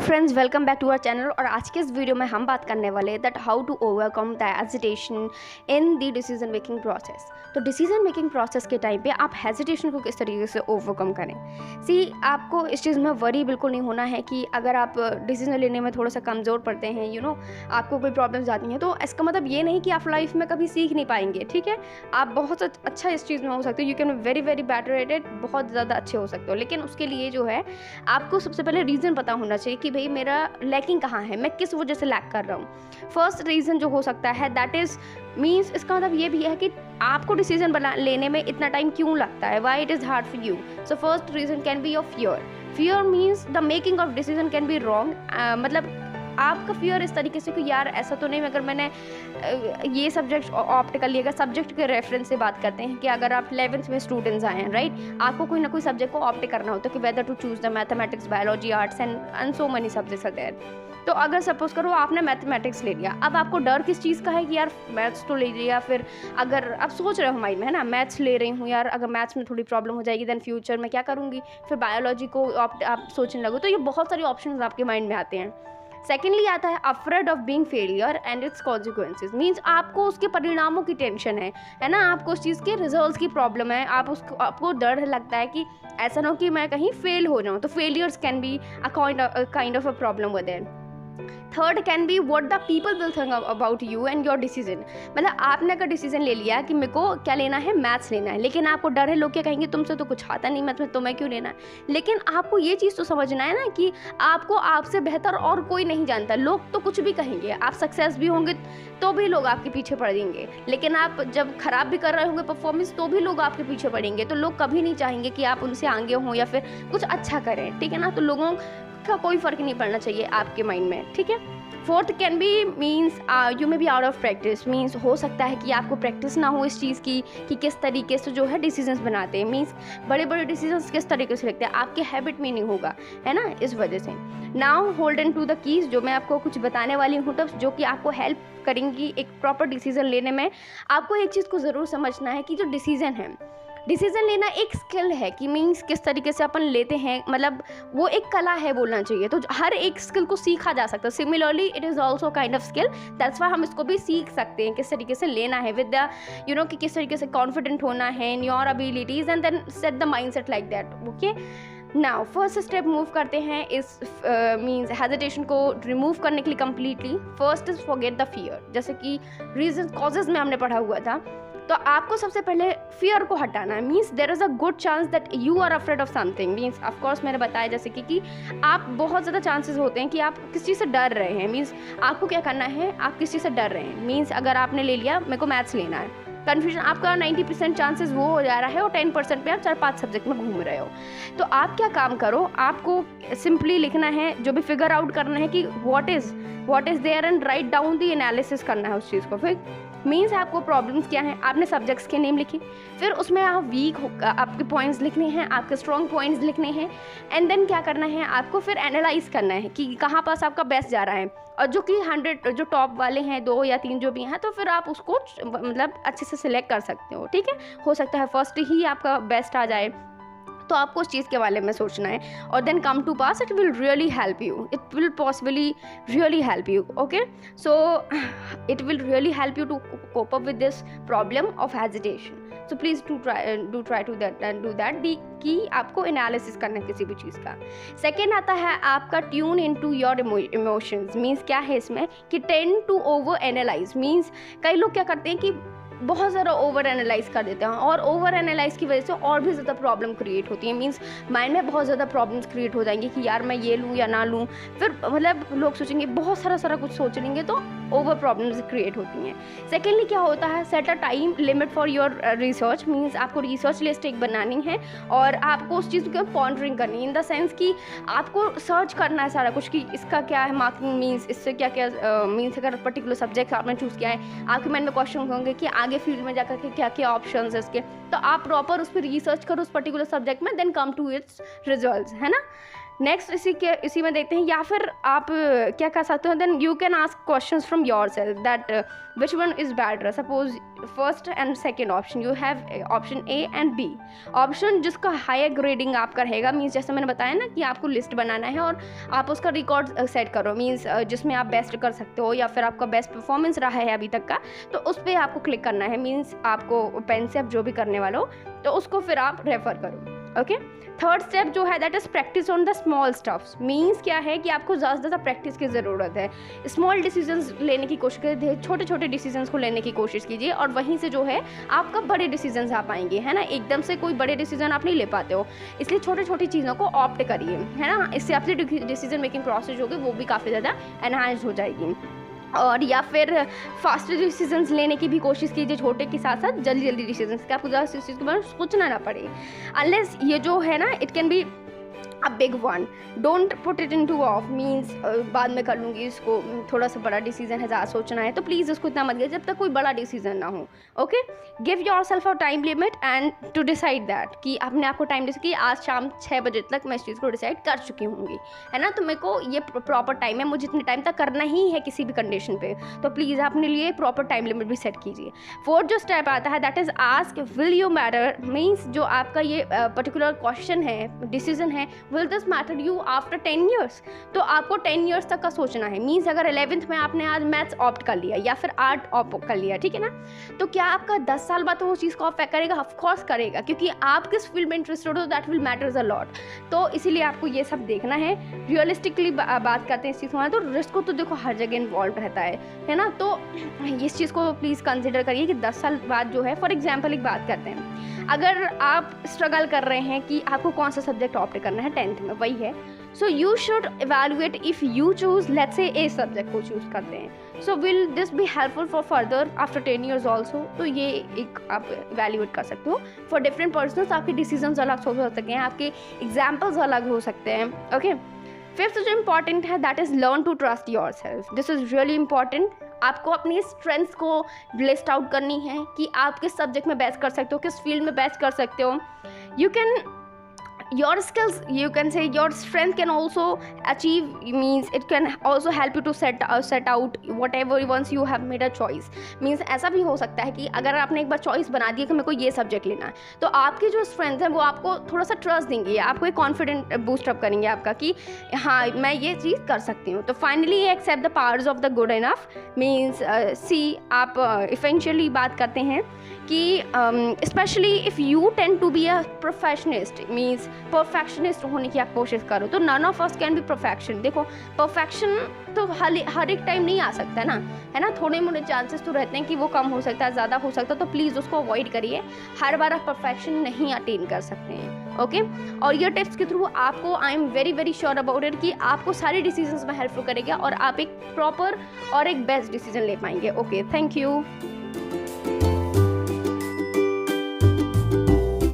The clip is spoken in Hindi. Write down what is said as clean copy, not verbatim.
Friends, welcome back to our channel. और आज के इस वीडियो में हम बात करने वाले हैं that how to overcome the hesitation in the decision making process. तो डिसीजन मेकिंग प्रोसेस के टाइम पे आप हेजिटेशन को किस तरीके से ओवरकम करें। आपको इस चीज़ में वरी बिल्कुल नहीं होना है कि अगर आप डिसीजन लेने में थोड़ा सा कमज़ोर पड़ते हैं, आपको कोई प्रॉब्लम्स आती हैं, तो इसका मतलब ये नहीं कि आप लाइफ में कभी सीख नहीं पाएंगे। ठीक है, आप बहुत अच्छा इस चीज़ में हो सकते हो, you can very very better at it, बहुत ज़्यादा अच्छे हो सकते हो। लेकिन उसके लिए जो है आपको सबसे पहले रीज़न पता होना चाहिए कि भाई मेरा लैकिंग कहाँ है, मैं किस वजह से लैक कर रहा हूँ। फर्स्ट रीज़न जो हो सकता है दैट इज़ मीन्स, इसका मतलब ये भी है कि आपको डिसीजन लेने में इतना टाइम क्यों लगता है, why it is hard for you. So first reason can be your fear means the making of decision can be wrong. मतलब आपका फियर इस तरीके से कि यार ऐसा तो नहीं, अगर मैंने ये सब्जेक्ट ऑप्ट कर लिया। सब्जेक्ट के रेफरेंस से बात करते हैं कि अगर आप 11th में स्टूडेंट्स आए हैं, राइट, आपको कोई ना कोई सब्जेक्ट को ऑप्ट करना होता है कि whether to choose the mathematics, biology, arts and so many subjects are there. तो अगर सपोज करो आपने मैथमेटिक्स ले लिया, अब आपको डर किस चीज़ का है कि यार मैथ्स तो ले लिया, फिर अगर आप सोच रहे हो माइंड में, है ना, मैथ्स ले रही हूँ यार, अगर मैथ्स में थोड़ी प्रॉब्लम हो जाएगी देन फ्यूचर में क्या करूँगी, फिर बायोलॉजी को आप सोचने लगो। तो ये बहुत सारे ऑप्शंस आपके माइंड में आते हैं। सेकेंडली आता है afraid of being failure and it's consequences means आपको उसके परिणामों की टेंशन है ना, आपको उस चीज़ के रिजल्ट्स की प्रॉब्लम है, आपको डर लगता है कि ऐसा ना हो कि मैं कहीं फेल हो जाऊँ। तो failures can be a kind of a problem with it. Third can be what the people will think about you and your decision. मतलब आपने अगर डिसीजन ले लिया कि मेरे को क्या लेना है, मैथ्स लेना है, लेकिन आपको डर है लोग क्या कहेंगे, तुमसे तो कुछ आता नहीं मैथ्स में, तुम्हें क्यों लेना है। लेकिन आपको ये चीज़ तो समझना है ना कि आपको आपसे बेहतर और कोई नहीं जानता। लोग तो कुछ भी कहेंगे, आप सक्सेस भी होंगे तो भी लोग आपके पीछे पड़ जाएंगे, लेकिन आप जब खराब भी कर रहे होंगे परफॉर्मेंस तो भी लोग आपके पीछे पड़ेंगे। तो लोग कभी नहीं चाहेंगे कि आप उनसे आगे हों या फिर कुछ अच्छा करें, ठीक है ना। तो लोगों का कोई फ़र्क नहीं पड़ना चाहिए आपके माइंड में, ठीक है। Fourth can be means you may be out of practice means हो सकता है कि आपको प्रैक्टिस ना हो इस चीज़ की कि किस तरीके से जो है डिसीजंस बनाते हैं, मीन्स बड़े बड़े डिसीजंस किस तरीके से लगते हैं, आपके हैबिट में नहीं होगा, है ना, इस वजह से। Now hold and to the keys, जो मैं आपको कुछ बताने वाली हूँ टिप्स जो कि आपको हेल्प करेंगी एक प्रॉपर डिसीजन लेने में। आपको एक चीज़ को ज़रूर समझना है कि जो डिसीजन लेना एक स्किल है कि मीन्स किस तरीके से अपन लेते हैं, मतलब वो एक कला है बोलना चाहिए। तो हर एक स्किल को सीखा जा सकता है। Similarly it is also kind of skill, that's why हम इसको भी सीख सकते हैं किस तरीके से लेना है विद द कि किस तरीके से कॉन्फिडेंट होना है in your abilities and then set the mind set like that. Okay, now first step move करते हैं इस मीन्स हेजिटेशन को रिमूव करने के लिए completely. First is forget the fear. जैसे कि रीजन कॉजेज में हमने पढ़ा हुआ था, तो आपको सबसे पहले फियर को हटाना है। Means there is a good chance that you are afraid of something. Means of course मैंने बताया जैसे कि आप बहुत ज़्यादा चांसेस होते हैं कि आप किस चीज़ से डर रहे हैं। मीन्स आपको क्या करना है, आप किस चीज़ से डर रहे हैं। मीन्स अगर आपने ले लिया मेरे को मैथ्स लेना है, कन्फ्यूजन आपका 90% चांसेस वो हो जा रहा है और 10% पे आप 4-5 सब्जेक्ट में घूम रहे हो। तो आप क्या काम करो, आपको सिंपली लिखना है, जो भी फिगर आउट करना है कि what is there and write down the analysis करना है उस चीज़ को। फिर मीन्स आपको प्रॉब्लम्स क्या हैं, आपने सब्जेक्ट्स के नेम लिखे, फिर उसमें आप वीक आपके पॉइंट्स लिखने हैं, आपके स्ट्रॉन्ग पॉइंट्स लिखने हैं, एंड देन क्या करना है, आपको फिर एनालाइज करना है कि कहाँ पास आपका बेस्ट जा रहा है। और जो कि 100 जो टॉप वाले हैं, 2 या 3 जो भी हैं, तो फिर आप उसको मतलब अच्छे से सिलेक्ट कर सकते हो, ठीक है। हो सकता है फर्स्ट ही आपका बेस्ट आ जाए, तो आपको उस चीज़ के बारे में सोचना है और then come to pass. It will really help you, it will possibly really help you. Okay, so it will really help you to cope up with this problem of hesitation. So please do try to that कि आपको एनालिसिस करना है किसी भी चीज़ का। सेकेंड आता है आपका tune in to your emotions. Means क्या है इसमें कि tend to over analyse. Means कई लोग क्या करते हैं कि बहुत ज़्यादा ओवर एनालाइज कर देते हैं और ओवर एनालाइज की वजह से और भी ज़्यादा प्रॉब्लम क्रिएट होती है। मीन्स माइंड में बहुत ज़्यादा प्रॉब्लम्स क्रिएट हो जाएंगी कि यार मैं ये लूँ या ना लूँ। फिर मतलब लोग सोचेंगे, बहुत सारा कुछ सोच लेंगे, तो ओवर प्रॉब्लम्स क्रिएट होती हैं। सेकेंडली क्या होता है, set a time limit for your research. Means आपको रिसर्च लिस्ट एक बनानी है और आपको उस चीज़ को पॉन्डरिंग करनी है, इन द सेंस कि आपको सर्च करना है सारा कुछ कि इसका क्या है मार्किंग, मीन्स इससे क्या क्या मीन्स अगर पर्टिकुलर सब्जेक्ट आपने चूज़ किया है, आपके माइंड में क्वेश्चन होंगे कि आगे फील्ड में जाकर के क्या क्या ऑप्शंस है इसके। तो आप प्रॉपर उस पर रिसर्च करो उस पर्टिकुलर सब्जेक्ट में, then come to its results, है ना। नेक्स्ट इसी में देखते हैं, या फिर आप क्या कर सकते हो, then you can ask questions from your self that which one is better. Suppose first and second option, you have option A and B. Option जिसका हायर ग्रेडिंग आपका रहेगा, मीन्स जैसे मैंने बताया ना कि आपको लिस्ट बनाना है और आप उसका रिकॉर्ड सेट करो, मीन्स जिसमें आप बेस्ट कर सकते हो या फिर आपका बेस्ट परफॉर्मेंस रहा है अभी तक का, तो उस पर आपको क्लिक करना है। मीन्स आपको पेन से आप जो भी करने वाला हो तो उसको फिर आप रेफर करो। ओके, थर्ड स्टेप जो है that is practice on the small stuffs. Means क्या है कि आपको ज़्यादा से ज़्यादा प्रैक्टिस की ज़रूरत है। स्मॉल डिसीजंस लेने की कोशिश कीजिए, छोटे छोटे डिसीजंस को लेने की कोशिश कीजिए और वहीं से जो है आपका बड़े डिसीजंस आ पाएंगे, है ना। एकदम से कोई बड़े डिसीजन आप नहीं ले पाते हो, इसलिए छोटी छोटी चीज़ों को ऑप्ट करिए, है ना। इससे आपकी डिसीजन मेकिंग प्रोसेस होगी वो भी काफ़ी ज़्यादा एनहांस हो जाएगी। और या फिर फास्ट डिसीजंस लेने की भी कोशिश कीजिए, छोटे के साथ साथ जल्दी जल्दी डिसीजंस, कि आपको ज़्यादा चीज़ के बारे में सोचना ना पड़े। अनलेस ये जो है ना, it can be a big one, don't put it in two of, means बाद में कर लूँगी इसको, थोड़ा सा बड़ा डिसीजन है, ज़्यादा सोचना है, तो प्लीज़ उसको इतना मत कीजिए जब तक कोई बड़ा डिसीजन ना हो। Okay, give your self a time limit and to decide that, कि अपने आपको टाइम जैसे कि आज शाम 6 बजे तक मैं इस चीज़ को डिसाइड कर चुकी होंगी, है ना। तो मेरे को ये प्रॉपर टाइम है, मुझे इतने टाइम तक करना ही है किसी भी कंडीशन पे, तो प्लीज़ अपने लिए प्रॉपर टाइम लिमिट भी सेट कीजिए। फोर्थ जो स्टेप आता है that is ask will you matter, means जो आपका ये पर्टिकुलर क्वेश्चन है, डिसीजन है, will this matter you after 10 years. तो आपको 10 ईयर्स तक का सोचना है। मीन्स अगर 11th में आपने आज मैथ्स ऑप्ट कर लिया या फिर आर्ट ऑप्ट कर लिया, ठीक है ना, तो क्या आपका 10 साल बाद तो वो चीज़ को अफेक्ट करेगा? ऑफकोर्स करेगा, क्योंकि आप किस फील्ड में इंटरेस्टेड हो that will matters a lot. तो इसीलिए आपको ये सब देखना है। रियलिस्टिकली बात करते हैं इस चीज़ में, तो रिस्क को तो देखो हर जगह इन्वॉल्व रहता है ना। तो इस चीज़ को प्लीज़ कंसिडर करिए कि 10 साल बाद जो है, फॉर एग्जाम्पल एक बात करते हैं, अगर आप स्ट्रगल कर रहे हैं कि आपको कौन सा सब्जेक्ट ऑप्ट करना है 10th में, वही है, so you should evaluate if you choose let's say a subject को चूज़ करते हैं, so will this be helpful for further after 10 years also. तो ये एक आप इवेलुएट कर सकते हो। फॉर डिफरेंट पर्सनस आपके डिसीजंस अलग हो सकते हैं, आपके एग्जाम्पल्स अलग हो सकते हैं। ओके, फिफ्थ जो इम्पॉर्टेंट है that is learn to trust your self. This is really important. आपको अपनी स्ट्रेंथ्स को लिस्ट आउट करनी है कि आप किस सब्जेक्ट में बेस्ट कर सकते हो, किस फील्ड में बेस्ट कर सकते हो। You can your skills, you can say your strength can also achieve, means it can also help you to set out whatever once you have made a choice। means ऐसा भी हो सकता है कि अगर आपने एक बार चॉइस बना दी कि मेरे को ये सब्जेक्ट लेना है, तो आपकी जो स्ट्रेंथ है वो आपको थोड़ा सा ट्रस्ट देंगे, आपको एक कॉन्फिडेंट बूस्टअप करेंगे आपका कि हाँ मैं ये चीज़ कर सकती हूँ। तो finally accept the powers of the good enough, means see आप इवेंचुअली बात करते हैं कि specially if you tend to be a professionist, means perfectionist होने की आप कोशिश करो, तो none of us can be perfection. देखो परफेक्शन तो हर एक टाइम नहीं आ सकता ना, है ना। थोड़े मोड़े चांसेस तो रहते हैं कि वो कम हो सकता है, ज़्यादा हो सकता है, तो प्लीज़ उसको अवॉइड करिए। हर बार आप परफेक्शन नहीं अटेन कर सकते हैं। ओके, और ये टिप्स के थ्रू आपको I am very very sure about it कि आपको सारे डिसीजंस में हेल्पफुल करेगा और आप एक प्रॉपर और एक बेस्ट डिसीजन ले पाएंगे। Okay, thank you.